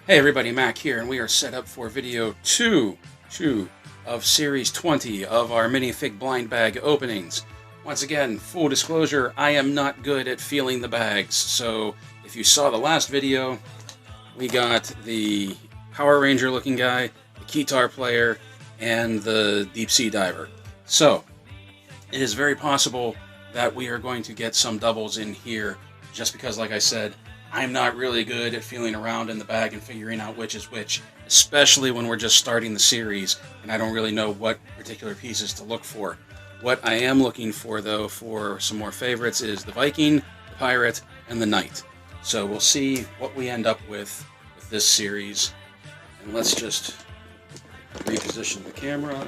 Hey everybody, Mac here, and we are set up for video 2 of Series 20 of our Minifig blind bag openings. Once again, full disclosure, I am not good at feeling the bags, so if you saw the last video, we got the Power Ranger looking guy, the guitar player, and the deep sea diver. So, it is very possible that we are going to get some doubles in here, just because, like I said, I'm not really good at feeling around in the bag and figuring out which is which, especially when we're just starting the series and I don't really know what particular pieces to look for. What I am looking for, though, for some more favorites is the Viking, the Pirate, and the Knight. So we'll see what we end up with this series. And let's just reposition the camera.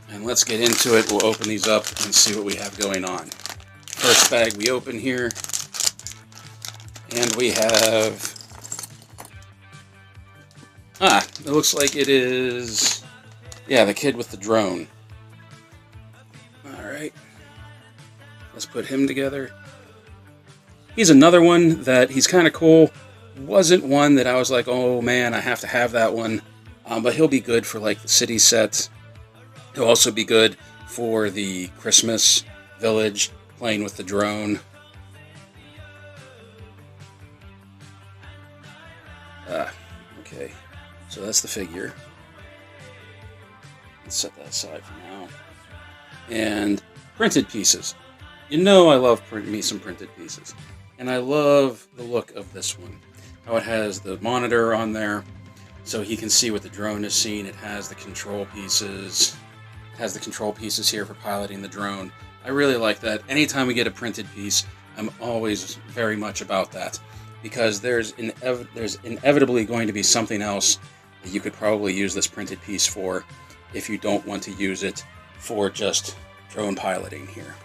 And let's get into it. We'll open these up and see what we have going on. First bag we open here, and we have, it looks like it is, the kid with the drone. Alright, let's put him together. He's another one that he's kind of cool. Wasn't one that I was like, oh man, I have to have that one, but he'll be good for like the city set. He'll also be good for the Christmas village, playing with the drone. Okay, so that's the figure. Let's set that aside for now. And printed pieces. You know I love me some printed pieces. And I love the look of this one. How it has the monitor on there, so he can see what the drone is seeing. It has the control pieces. It has the control pieces here for piloting the drone. I really like that. Anytime we get a printed piece, I'm always very much about that, because there's inevitably going to be something else that you could probably use this printed piece for if you don't want to use it for just drone piloting here.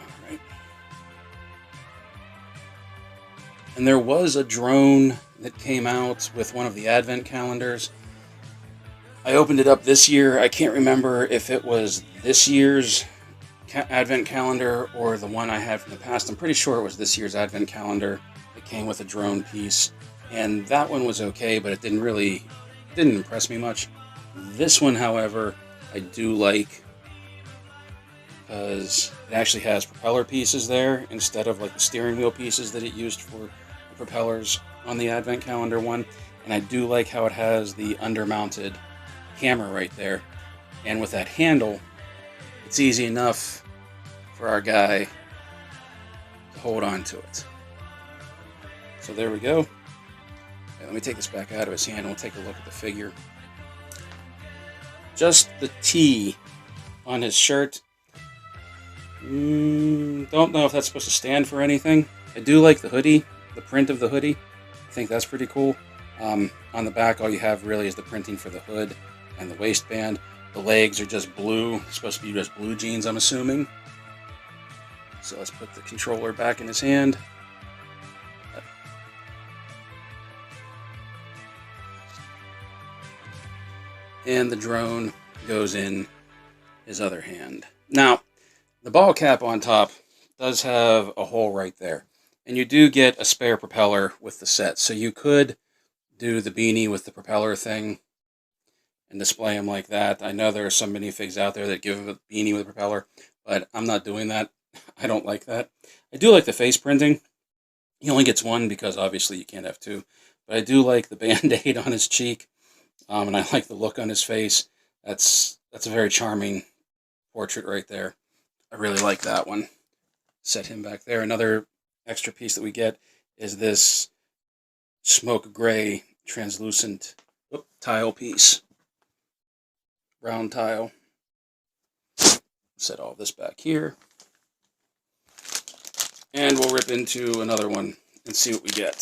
All right. And there was a drone that came out with one of the advent calendars. I opened it up this year. I can't remember if it was this year's advent calendar or the one I had from the past. I'm pretty sure it was this year's advent calendar that came with a drone piece. And that one was okay, but it didn't impress me much. This one, however, I do like, because it actually has propeller pieces there instead of like the steering wheel pieces that it used for the propellers on the advent calendar one. And I do like how it has the undermounted camera right there, and with that handle, it's easy enough for our guy to hold on to it. So there we go. Okay, let me take this back out of his hand and we'll take a look at the figure. Just the T on his shirt. Don't know if that's supposed to stand for anything. I do like the hoodie, the print of the hoodie. I think that's pretty cool. On the back, all you have really is the printing for the hood and the waistband. The legs are just blue. It's supposed to be just blue jeans, I'm assuming. So let's put the controller back in his hand. And the drone goes in his other hand. Now, the ball cap on top does have a hole right there. And you do get a spare propeller with the set. So you could do the beanie with the propeller thing and display them like that. I know there are some minifigs out there that give him a beanie with a propeller, but I'm not doing that. I don't like that. I do like the face printing. He only gets one because obviously you can't have two. But I do like the band-aid on his cheek, and I like the look on his face. That's a very charming portrait right there. I really like that one. Set him back there. Another extra piece that we get is this smoke gray translucent tile piece. Round tile. Set all this back here. And we'll rip into another one and see what we get.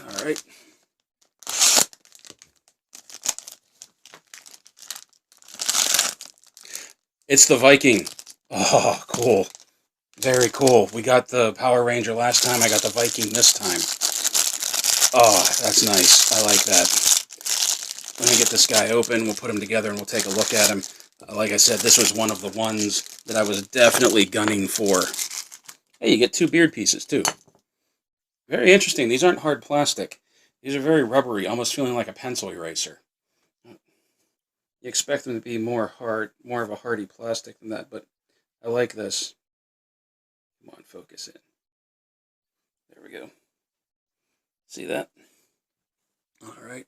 Alright. It's the Viking. Oh, cool. Very cool. We got the Power Ranger last time. I got the Viking this time. Oh, that's nice. I like that. Let me get this guy open, we'll put him together, and we'll take a look at him. Like I said, this was one of the ones that I was definitely gunning for Hey, you get 2 beard pieces, too. Very interesting. These aren't hard plastic. These are very rubbery, almost feeling like a pencil eraser. You expect them to be more of a hardy plastic than that, but I like this. Come on, focus in. There we go. See that? All right.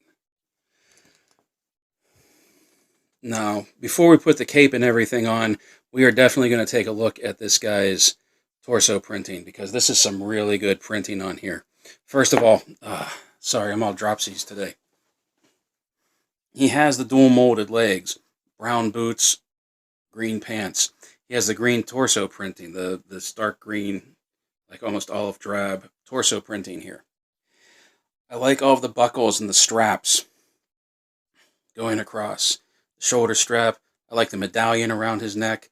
Now, before we put the cape and everything on, we are definitely going to take a look at this guy's torso printing, because this is some really good printing on here. First of all, sorry, I'm all dropsies today. He has the dual molded legs, brown boots, green pants. He has the green torso printing, the stark green, like almost olive drab torso printing here. I like all of the buckles and the straps going across. The shoulder strap, I like the medallion around his neck.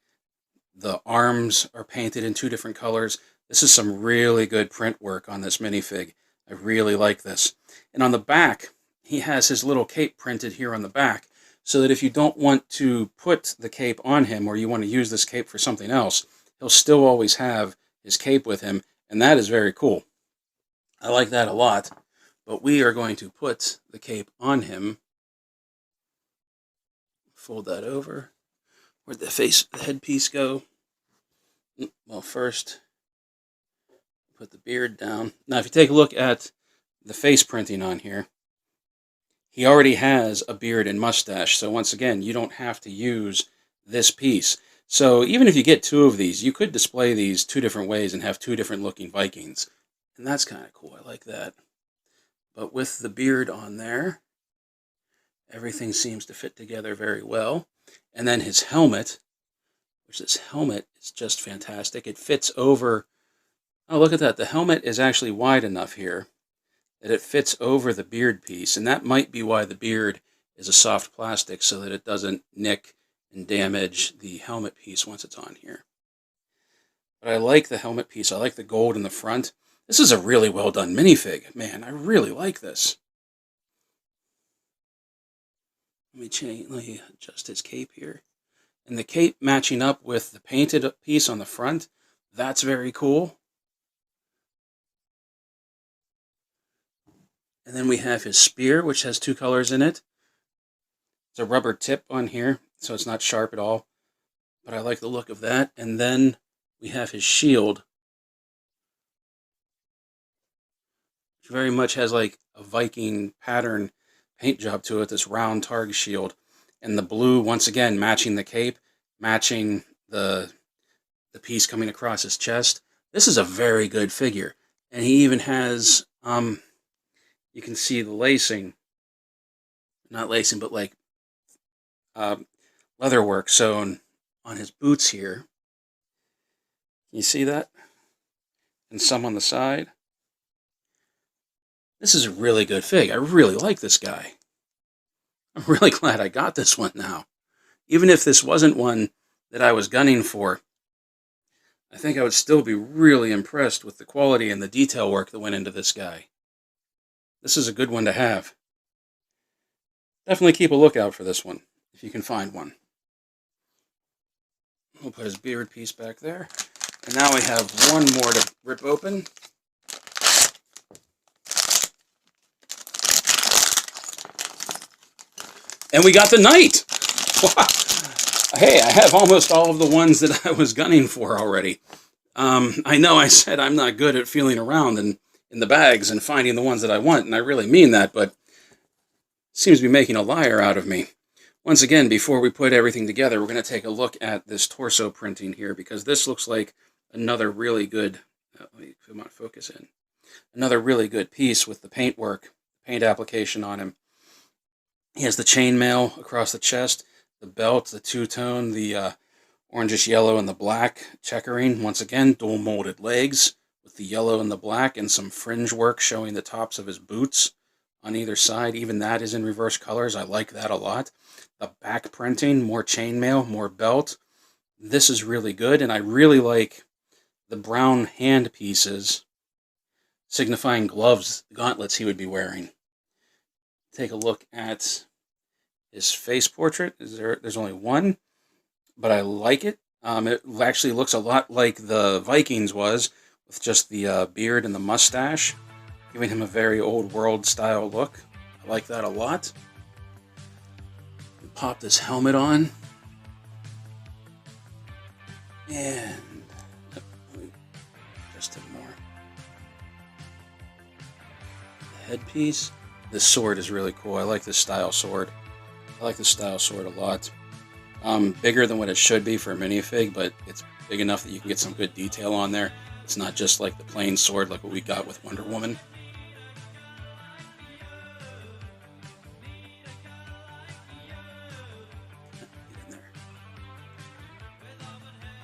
The arms are painted in 2 different colors. This is some really good print work on this minifig. I really like this. And on the back, he has his little cape printed here on the back, so that if you don't want to put the cape on him, or you want to use this cape for something else, he'll still always have his cape with him, and that is very cool. I like that a lot. But we are going to put the cape on him. Fold that over. Where'd the headpiece go? Well, first, put the beard down. Now, if you take a look at the face printing on here, he already has a beard and mustache. So once again, you don't have to use this piece. So even if you get 2 of these, you could display these 2 different ways and have 2 different looking Vikings. And that's kind of cool. I like that. But with the beard on there, everything seems to fit together very well. And then his helmet, which this helmet is just fantastic. It fits over, oh, look at that. The helmet is actually wide enough here that it fits over the beard piece. And that might be why the beard is a soft plastic, so that it doesn't nick and damage the helmet piece once it's on here. But I like the helmet piece. I like the gold in the front. This is a really well done minifig. Man, I really like this. Let me adjust his cape here. And the cape matching up with the painted piece on the front, that's very cool. And then we have his spear, which has 2 colors in it. It's a rubber tip on here, so it's not sharp at all. But I like the look of that. And then we have his shield, which very much has like a Viking pattern paint job to it, this round target shield. And the blue, once again, matching the cape, matching the piece coming across his chest. This is a very good figure. And he even has, you can see the lacing, not lacing, but like leather work sewn on his boots here. Can you see that? And some on the side. This is a really good fig. I really like this guy. I'm really glad I got this one now. Even if this wasn't one that I was gunning for, I think I would still be really impressed with the quality and the detail work that went into this guy. This is a good one to have. Definitely keep a lookout for this one, if you can find one. We'll put his beard piece back there. And now we have one more to rip open. And we got the knight! Hey, I have almost all of the ones that I was gunning for already. I know I said I'm not good at feeling around in the bags and finding the ones that I want, and I really mean that, but it seems to be making a liar out of me. Once again, before we put everything together, we're going to take a look at this torso printing here, because this looks like another really good, let me put my focus in, another really good piece with the paint work, paint application on him. He has the chainmail across the chest, the belt, the two-tone, the orangish yellow and the black checkering. Once again, dual molded legs with the yellow and the black, and some fringe work showing the tops of his boots on either side. Even that is in reverse colors. I like that a lot. The back printing, more chainmail, more belt. This is really good, and I really like the brown hand pieces signifying gloves, gauntlets he would be wearing. Take a look at his face portrait. There's only one, but I like it. It actually looks a lot like the Vikings was, with just the beard and the mustache, giving him a very old world style look. I like that a lot. Pop this helmet on. And just a more. The headpiece. This sword is really cool. I like this style sword. I like this style sword a lot. Bigger than what it should be for a minifig, but it's big enough that you can get some good detail on there. It's not just like the plain sword like what we got with Wonder Woman.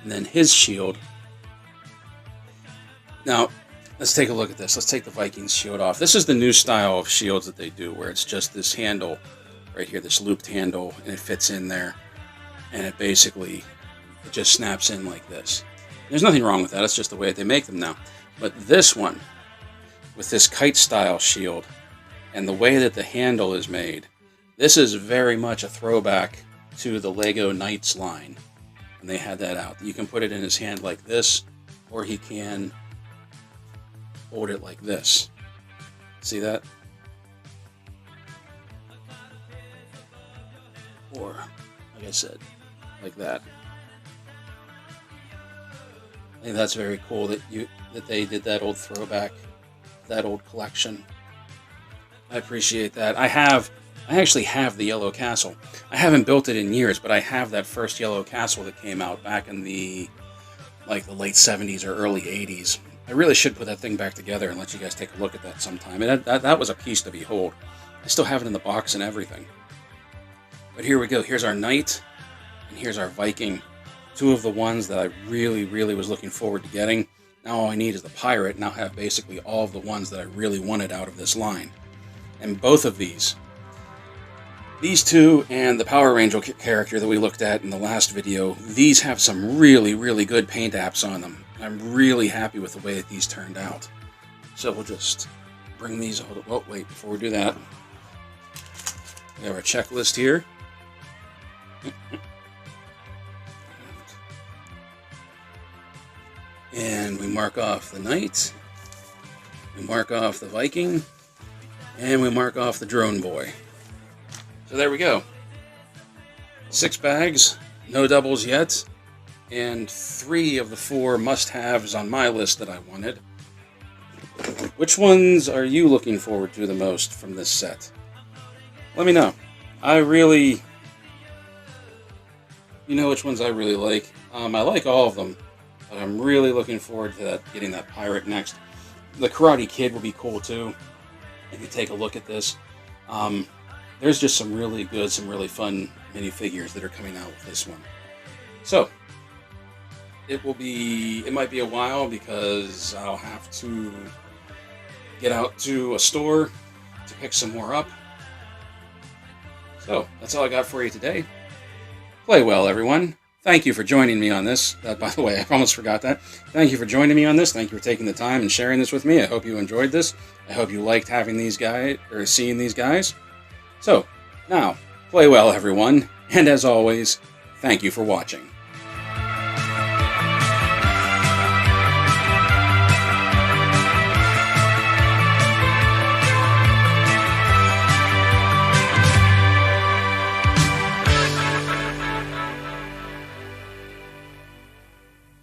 And then his shield. Now, let's take a look at this. Let's take the Viking's shield off. This is the new style of shields that they do, where it's just this handle right here, this looped handle, and it fits in there. And it basically, it just snaps in like this. There's nothing wrong with that. It's just the way that they make them now. But this one, with this kite style shield, and the way that the handle is made, this is very much a throwback to the Lego Knights line. And they had that out. You can put it in his hand like this, or he can hold it like this. See that? Or, like I said, like that. I think that's very cool that they did that old throwback, that old collection. I appreciate that. I actually have the yellow castle. I haven't built it in years, but I have that first yellow castle that came out back in the late 70s or early 80s. I really should put that thing back together and let you guys take a look at that sometime. And that was a piece to behold. I still have it in the box and everything. But here we go. Here's our knight, and here's our Viking. Two of the ones that I really, really was looking forward to getting. Now all I need is the pirate, and I'll have basically all of the ones that I really wanted out of this line. And both of these two and the Power Ranger character that we looked at in the last video, these have some really, really good paint apps on them. I'm really happy with the way that these turned out. So we'll just bring these all... Oh, wait, before we do that, we have our checklist here. And we mark off the knight, we mark off the Viking, and we mark off the drone boy. So there we go. 6 bags, no doubles yet, and 3 of the 4 must-haves on my list that I wanted. Which ones are you looking forward to the most from this set? Let me know. You know which ones I really like. I like all of them, but I'm really looking forward to getting that pirate next. The Karate Kid will be cool too, if you take a look at this. There's just some really good, some really fun minifigures that are coming out with this one. So, it might be a while because I'll have to get out to a store to pick some more up. So, that's all I got for you today. Play well, everyone. Thank you for joining me on this. By the way, I almost forgot that. Thank you for joining me on this. Thank you for taking the time and sharing this with me. I hope you enjoyed this. I hope you liked having these guys, or seeing these guys. So, now, play well, everyone. And as always, thank you for watching.